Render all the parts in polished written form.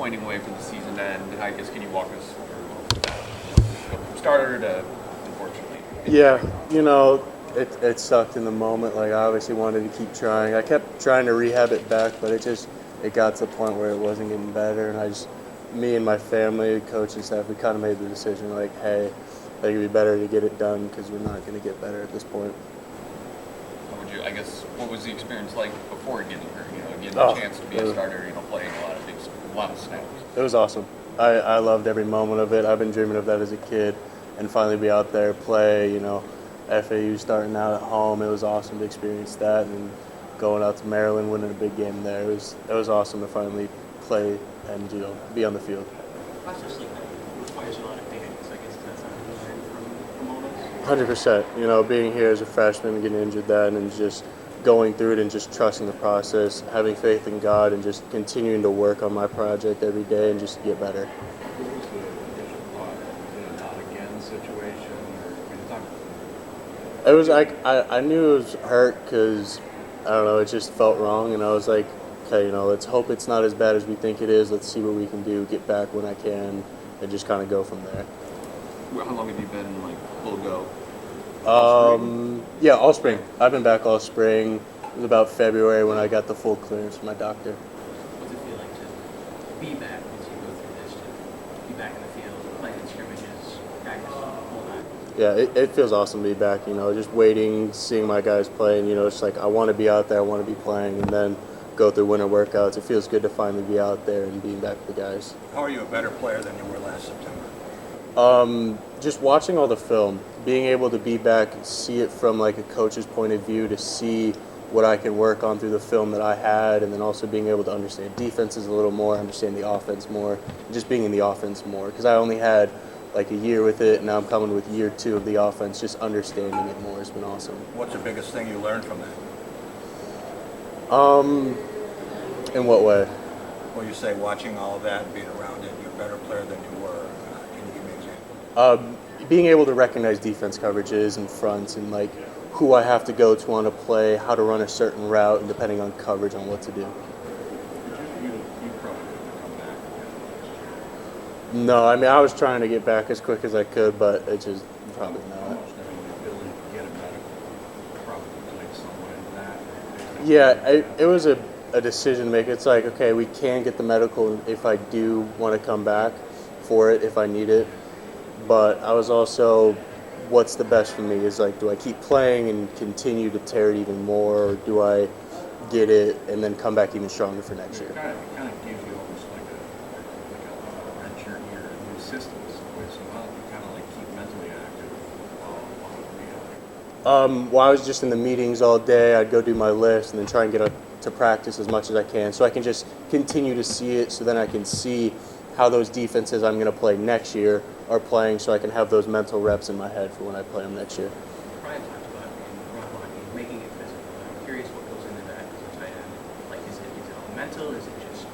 pointing away for the season to end. I guess can you walk us through that? From starter to unfortunately. Yeah, it sucked in the moment. Like, I obviously wanted to keep trying. I kept trying to rehab it back, but it got to the point where it wasn't getting better. And me and my family, coach and staff, we kind of made the decision, like, hey, like, it'd be better to get it done because we're not going to get better at this point. What was the experience like before getting hurt? Getting a chance to be a starter, playing a lot of snaps. It was awesome. I loved every moment of it. I've been dreaming of that as a kid, and finally be out there, play, FAU starting out at home. It was awesome to experience that, and going out to Maryland, winning a big game there. It was awesome to finally play and be on the field. Process like that requires a lot of patience. I guess that's something you learned from all those. 100%. Being here as a freshman, getting injured then, and just going through it and just trusting the process, having faith in God, and just continuing to work on my project every day and just get better. What was the initial thought? Was it a not again situation? Or can you talk about It was like I knew it was hurt because I don't know, it just felt wrong, and I was like, okay, let's hope it's not as bad as we think it is. Let's see what we can do, get back when I can, and just kind of go from there. How long have you been full go? Yeah, all spring. I've been back all spring. It was about February when I got the full clearance from my doctor. What's it feel like to be back as you go through this, to be back in the field, playing in scrimmages, practice, all that? Yeah, it feels awesome to be back, just waiting, seeing my guys play, and, it's like I want to be out there, I want to be playing, and then go through winter workouts. It feels good to finally be out there and being back with the guys. How are you a better player than you were last September? Just watching all the film, being able to be back, see it from like a coach's point of view, to see what I can work on through the film that I had, and then also being able to understand defenses a little more, understand the offense more, and just being in the offense more, because I only had like a year with it, and now I'm coming with year 2 of the offense. Just understanding it more has been awesome. What's the biggest thing you learned from that? In what way? Well, you say watching all of that, being around it, you're a better player than you were. Can you give me an example? Being able to recognize defense coverages and fronts, and like who I have to go to on a play, how to run a certain route, and depending on coverage on what to do. you probably couldn't come back again? No, I was trying to get back as quick as I could, but it just probably not. Almost having the ability to get a medical probably played somewhat into that. Yeah, it was a decision maker. It's like, okay, we can get the medical if I do want to come back for it, if I need it. But I was also, what's the best for me? Is like, do I keep playing and continue to tear it even more, or do I get it and then come back even stronger for next year? It kind of gives you almost like a wrench in your new system. So how do you kind of keep mentally active while rehabbing? While I was just in the meetings all day, I'd go do my list and then try and get to practice as much as I can, so I can just continue to see it, so then I can see how those defenses I'm going to play next year are playing, so I can have those mental reps in my head for when I play them next year. Brian talked about run blocking, making it physical. I'm curious what goes into that as a tight end. Like, is it all mental? Is it just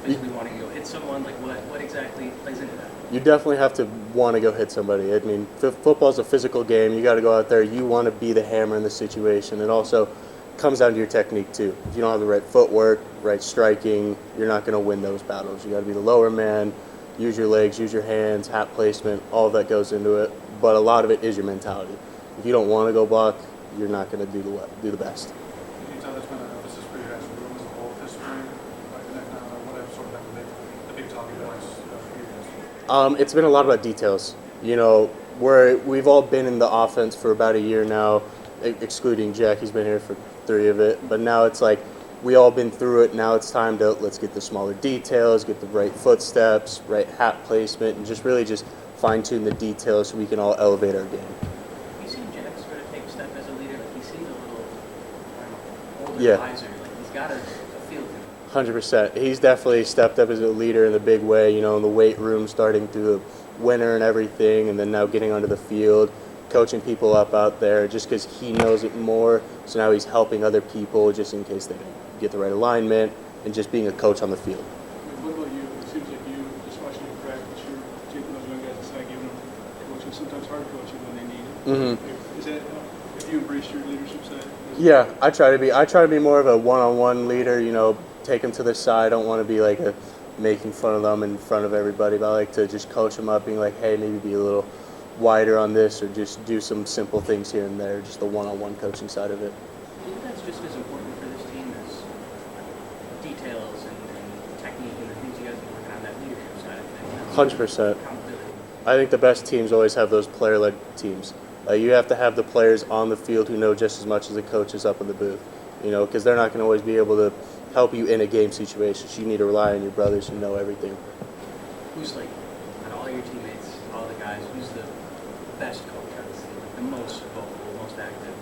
physically wanting to go hit someone? Like, what exactly plays into that? You definitely have to want to go hit somebody. I mean, football's a physical game. You got to go out there. You want to be the hammer in the situation. It also comes down to your technique too. If you don't have the right footwork, right striking, you're not going to win those battles. You got to be the lower man. Use your legs, use your hands, hat placement, all of that goes into it. But a lot of it is your mentality. If you don't want to go block, you're not going to do the best. Can you tell that's been an emphasis for you guys as a whole this spring? What have sort of been the big talking points for you guys? It's been a lot about details. We've all been in the offense for about a year now, excluding Jack. He's been here for 3 of it. But now it's like, we all been through it. Now it's time to let's get the smaller details, get the right footsteps, right hat placement, and just really just fine-tune the details so we can all elevate our game. Have you seen Jack sort of take a step as a leader? Like, he seems a little, older, Yeah. wiser. Like, he's got a feel to him. 100%. He's definitely stepped up as a leader in a big way, in the weight room, starting through the winter and everything, and then now getting onto the field, coaching people up out there just because he knows it more. So now he's helping other people just in case they don't get the right alignment, and just being a coach on the field. What about you? It seems like you, just watching you practice, you're taking those young guys aside, giving them coaching, sometimes hard coaching when they need it. Mm-hmm. Is that, have you embraced your leadership side? Yeah, I try to be more of a one-on-one leader. Take them to the side. I don't want to be like a making fun of them in front of everybody, but I like to just coach them up, being like, hey, maybe be a little wider on this, or just do some simple things here and there, just the one-on-one coaching side of it. Do you think that's just as important for this team as details and technique and the things you guys are working on, that leadership side of things? 100%. Accountability. I think the best teams always have those player-led teams. You have to have the players on the field who know just as much as the coaches up in the booth, because they're not going to always be able to help you in a game situation. So you need to rely on your brothers who know everything. Who's like, out of all your teammates, all the guys, who's the best coach on this team? The most vocal, most active?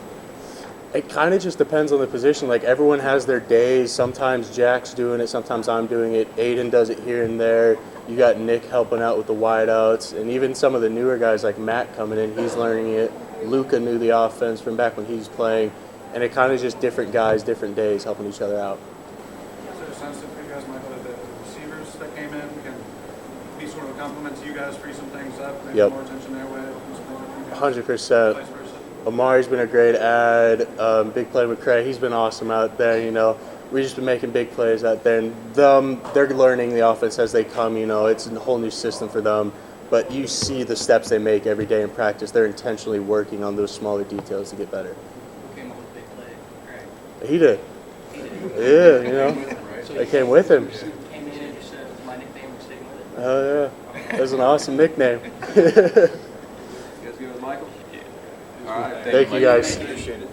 It kind of just depends on the position. Like, everyone has their days. Sometimes Jack's doing it, sometimes I'm doing it. Aiden does it here and there. You got Nick helping out with the wideouts, and even some of the newer guys like Matt coming in, he's learning it. Luca knew the offense from back when he was playing, and it kind of just different guys, different days helping each other out. Is there a sense that for you guys, Michael, that the receivers that came in can be sort of a compliment to you guys, free some things up, maybe Yep. more attention their way, open some things up for you guys? 100%. Vice versa? Amari's been a great add. Big play with Craig. He's been awesome out there. We've just been making big plays out there, and they're learning the offense as they come. It's a whole new system for them, but you see the steps they make every day in practice. They're intentionally working on those smaller details to get better. Who came up with the big play? Greg. He did. He did. Yeah, I came with him. Came in and just said, my nickname, we're sticking with it. Oh yeah, that's an awesome nickname. You guys good with Michael? Yeah. All right. Thank you guys. Appreciate it.